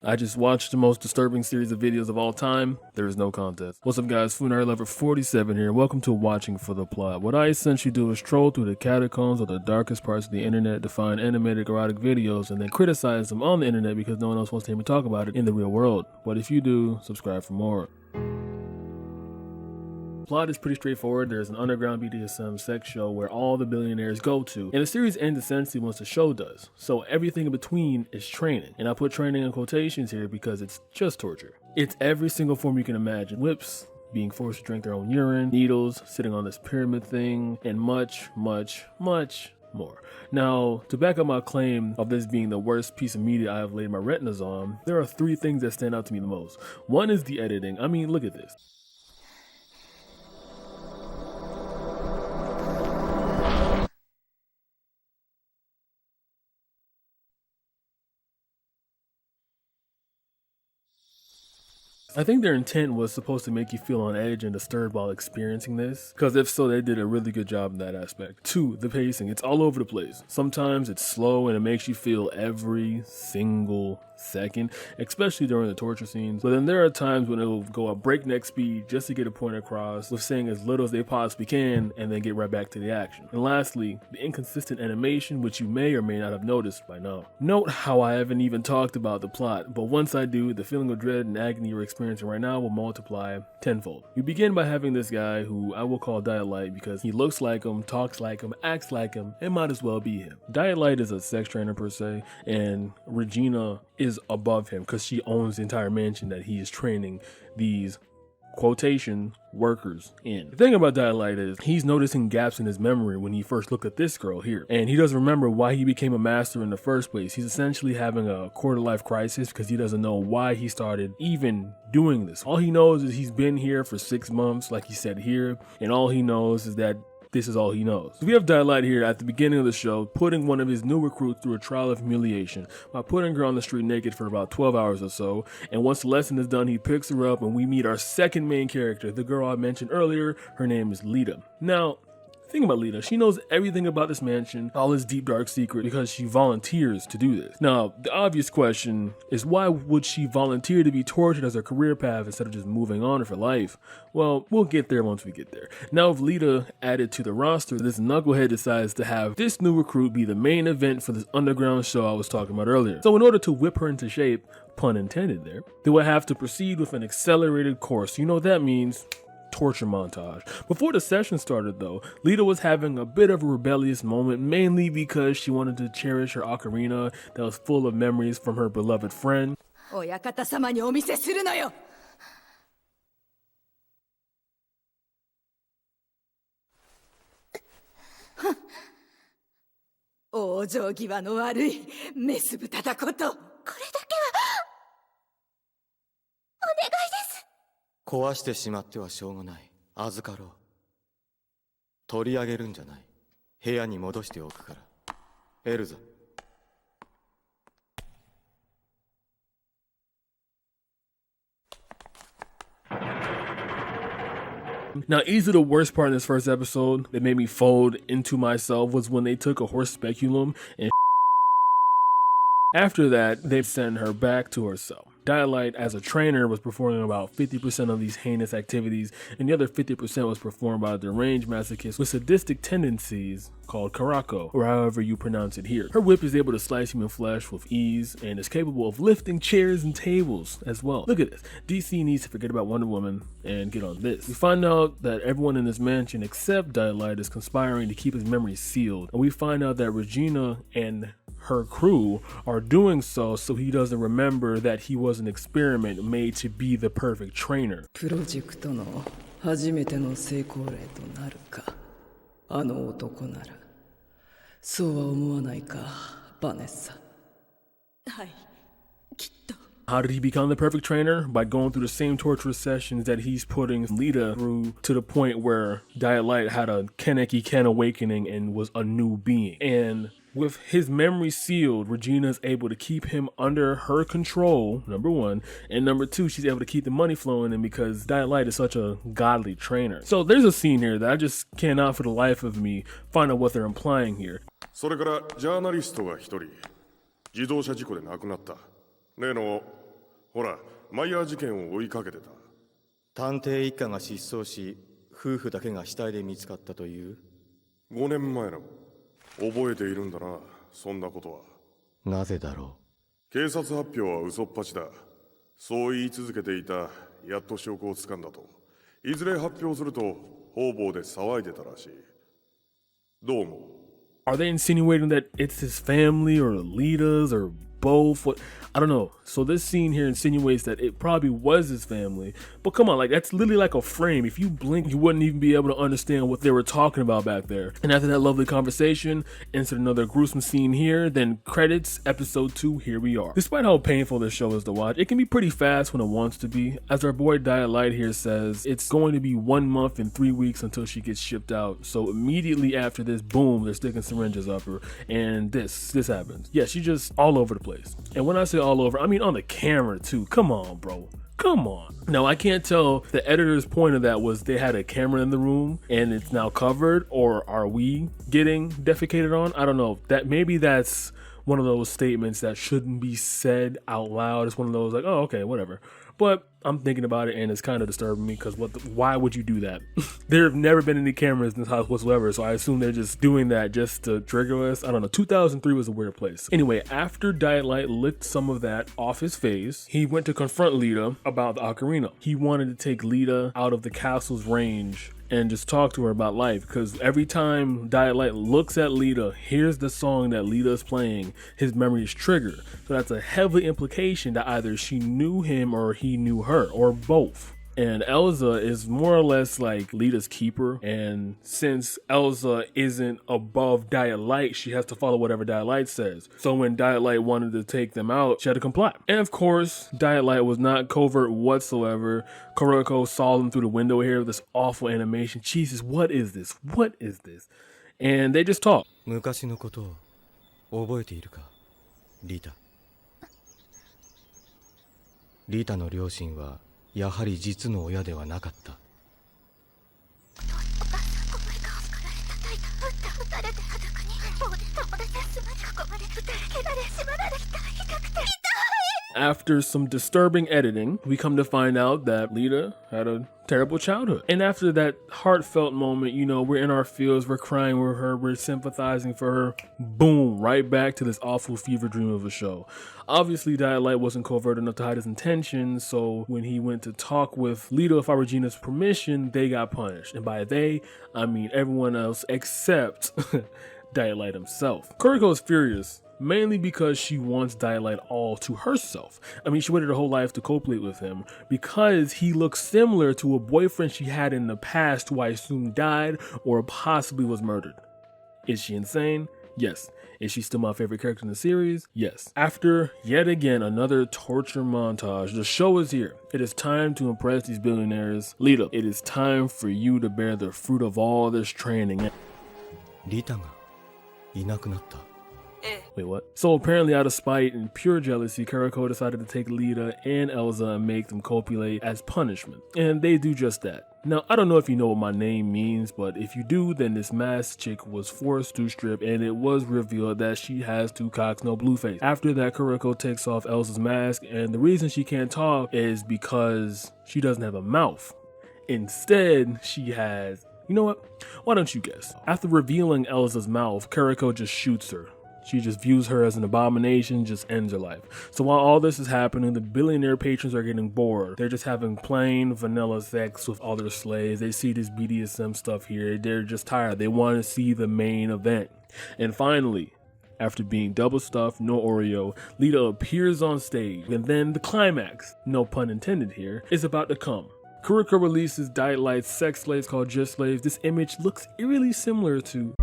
I just watched the most disturbing series of videos of all time. There is no contest. What's up guys, Funari Lover 47 here. Welcome to Watching for the Plot. What I essentially do is troll through the catacombs or the darkest parts of the internet to find animated erotic videos and then criticize them on the internet because no one else wants to hear me talk about it in the real world. But if you do, subscribe for more. Plot is pretty straightforward. There's an underground BDSM sex show where all the billionaires go to, and the series ends essentially once the show does. So everything in between is training, and I put training in quotations here because it's just torture. It's every single form you can imagine: whips, being forced to drink their own urine, needles, sitting on this pyramid thing, and much more. Now, to back up my claim of this being the worst piece of media I have laid my retinas on, there are three things that stand out to me the most. One is the editing. I mean, look at this. I think their intent was supposed to make you feel on edge and disturbed while experiencing this, because if so, they did a really good job in that aspect. 2, the pacing. It's all over the place. Sometimes it's slow and it makes you feel every single second, especially during the torture scenes. But then there are times when it'll go at breakneck speed just to get a point across with saying as little as they possibly can and then get right back to the action. And lastly, the inconsistent animation, which you may or may not have noticed by now. Note how I haven't even talked about the plot, but once I do, the feeling of dread and agony you're experiencing right now will multiply tenfold. We begin by having this guy who I will call Diet Light because he looks like him, talks like him, acts like him, and might as well be him. Diet Light is a sex trainer per se, and Regina is above him because she owns the entire mansion that he is training these quotation workers in. The thing about Diet Light is he's noticing gaps in his memory when he first looked at this girl here, and he doesn't remember why he became a master in the first place. He's essentially having a quarter-life crisis because he doesn't know why he started even doing this. All he knows is he's been here for 6 months, like he said here, and all he knows is that this is all he knows. So we have Diet Light here at the beginning of the show putting one of his new recruits through a trial of humiliation by putting her on the street naked for about 12 hours or so, and once the lesson is done, he picks her up and we meet our second main character, the girl I mentioned earlier. Her name is Lita. Now, think about Lita. She knows everything about this mansion, all his deep dark secret, because she volunteers to do this. Now, the obvious question is, why would she volunteer to be tortured as her career path instead of just moving on for life? Well, we'll get there once we get there. Now, with Lita added to the roster, this knucklehead decides to have this new recruit be the main event for this underground show I was talking about earlier. So in order to whip her into shape, pun intended there, they would have to proceed with an accelerated course. You know what that means? Torture montage. Before the session started though, Lita was having a bit of a rebellious moment, mainly because she wanted to cherish her ocarina that was full of memories from her beloved friend. 親方様にお見せするのよ。往生際の悪いメス豚だこと。これだけはお願いです。壊してしまってはしょうがない。預かろう。取り上げるんじゃない。部屋に戻しておくから。エルザ。Now, easily the worst part in this first episode that made me fold into myself was when they took a horse speculum and after that, they sent her back to her cell. Diet Light, as a trainer, was performing about 50% of these heinous activities, and the other 50% was performed by a deranged masochist with sadistic tendencies called Karako, or however you pronounce it here. Her whip is able to slice human flesh with ease and is capable of lifting chairs and tables as well. Look at this. DC needs to forget about Wonder Woman and get on this. We find out that everyone in this mansion except Diet Light is conspiring to keep his memory sealed, and we find out that Regina and her crew are doing so he doesn't remember that he was an experiment made to be the perfect trainer. プロジェクトの初めての成功例となるか。あの男ならそうは思わないか、バネッサ。はい、きっと。How did he become the perfect trainer? By going through the same torturous sessions that he's putting Lita through, to the point where Diet Light had a Kaneki Ken awakening and was a new being. And with his memory sealed, Regina is able to keep him under her control, number one, and number two, she's able to keep the money flowing in because Diet Light is such a godly trainer. So there's a scene here that I just cannot for the life of me find out what they're implying here. それからジャーナリストが一人自動車事故で亡くなった。例のほらマイヤー事件を追いかけてた。探偵一家が失踪し夫婦だけが死体で見つかったという。5年前の覚えているんだな、そんなことは。なぜだろ警察発表は嘘っぱちだ。そう言い続けていた。やっと証拠をつかんだと。いずれ発表すると方々で騒いでたらしい。どう思う？ Are they insinuating that it's his family or Lita's or both? What? I don't know. So this scene here insinuates that it probably was his family. But come on, like that's literally like a frame. If you blink, you wouldn't even be able to understand what they were talking about back there. And after that lovely conversation, insert another gruesome scene here, then credits, episode 2, here we are. Despite how painful this show is to watch, it can be pretty fast when it wants to be. As our boy Diet Light here says, it's going to be 1 month and 3 weeks until she gets shipped out. So immediately after this, boom, they're sticking syringes up her. And this happens. Yeah, she's just all over the place. And when I say all over, I mean on the camera too. Come on, bro. Come on. Now, I can't tell if the editor's point of that was they had a camera in the room and it's now covered, or are we getting defecated on? I don't know. That maybe that's one of those statements that shouldn't be said out loud. It's one of those like, oh, okay, whatever. But I'm thinking about it and it's kind of disturbing me because why would you do that? There have never been any cameras in this house whatsoever, so I assume they're just doing that just to trigger us. I don't know. 2003 was a weird place. Anyway, after Diet Light licked some of that off his face, he went to confront Lita about the ocarina. He wanted to take Lita out of the castle's range and just talk to her about life, because every time Diet Light looks at Lita, hears the song that Lita is playing, his memory is triggered. So that's a heavy implication that either she knew him or he knew her, or both. And Elsa is more or less like Lita's keeper, and since Elsa isn't above Diet Light, she has to follow whatever Diet Light says. So when Diet Light wanted to take them out, she had to comply. And of course, Diet Light was not covert whatsoever. Kuroko saw them through the window here with this awful animation. Jesus, what is this? What is this? And they just talk. 昔のことを覚えているか、リータ。リータの両親はやはり実の親ではなかった。After some disturbing editing, we come to find out that Lita had a terrible childhood. And after that heartfelt moment, you know, we're in our feels, we're crying with her, we're sympathizing for her. Boom, right back to this awful fever dream of a show. Obviously, Diet Light wasn't covert enough to hide his intentions, so when he went to talk with Lita without Regina's permission, they got punished. And by they, I mean everyone else except Diet Light himself. Kuriko is furious, mainly because she wants Diet Light all to herself. I mean, she waited her whole life to copulate with him because he looks similar to a boyfriend she had in the past who I assume died or possibly was murdered. Is she insane? Yes. Is she still my favorite character in the series? Yes. After yet again another torture montage, the show is here. It is time to impress these billionaires. Lita, it is time for you to bear the fruit of all this training. リタがいなくなった。 Wait, what? So apparently out of spite and pure jealousy, Kuriko decided to take Lita and Elsa and make them copulate as punishment. And they do just that. Now, I don't know if you know what my name means, but if you do, then this masked chick was forced to strip and it was revealed that she has 2 cocks, no blue face. After that, Kuriko takes off Elsa's mask, and the reason she can't talk is because she doesn't have a mouth. Instead, she has... You know what? Why don't you guess? After revealing Elsa's mouth, Kuriko just shoots her. She just views her as an abomination, just ends her life. So while all this is happening, the billionaire patrons are getting bored. They're just having plain vanilla sex with all their slaves. They see this BDSM stuff here. They're just tired. They want to see the main event. And finally, after being double stuffed, no Oreo, Lita appears on stage. And then the climax, no pun intended here, is about to come. Kuriko releases Diet Light's sex slaves called Just Slaves. This image looks eerily similar to...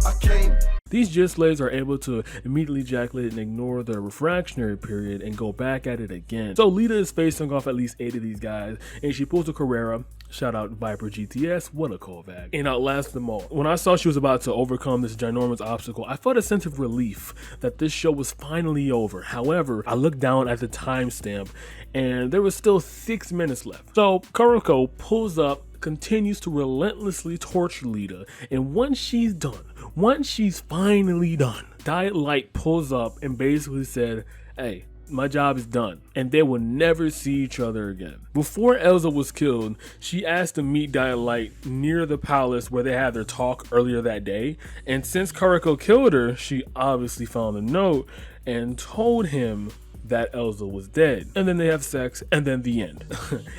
These Just Slaves are able to immediately ejaculate and ignore their refractionary period and go back at it again. So Lita is facing off at least 8 of these guys, and she pulls a Carrera, shout out Viper GTS, what a callback, and outlasts them all. When I saw she was about to overcome this ginormous obstacle, I felt a sense of relief that this show was finally over. However, I looked down at the timestamp and there was still 6 minutes left. So Kuriko pulls up, continues to relentlessly torture Lita, and once she's finally done, Diet Light pulls up and basically said, hey, my job is done. And they will never see each other again. Before Elsa was killed, she asked to meet Dialite near the palace where they had their talk earlier that day. And since Karako killed her, she obviously found a note and told him that Elsa was dead. And then they have sex, and then the end.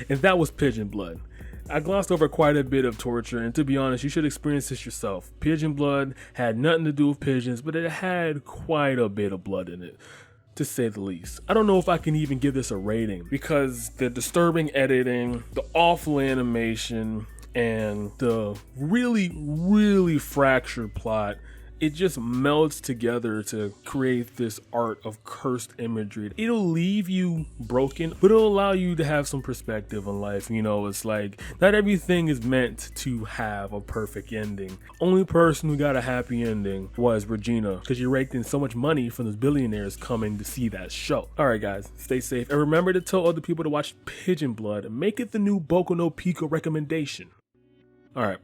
And that was Pigeon blood. I glossed over quite a bit of torture, and to be honest, you should experience this yourself. Pigeon blood had nothing to do with pigeons, but it had quite a bit of blood in it, to say the least. I don't know if I can even give this a rating, because the disturbing editing, the awful animation, and the really fractured plot, it just melts together to create this art of cursed imagery. It'll leave you broken, but it'll allow you to have some perspective on life. You know, it's like, not everything is meant to have a perfect ending. Only person who got a happy ending was Regina, because she raked in so much money from those billionaires coming to see that show. Alright guys, stay safe, and remember to tell other people to watch Pigeon Blood and make it the new Boku no Pico recommendation. Alright.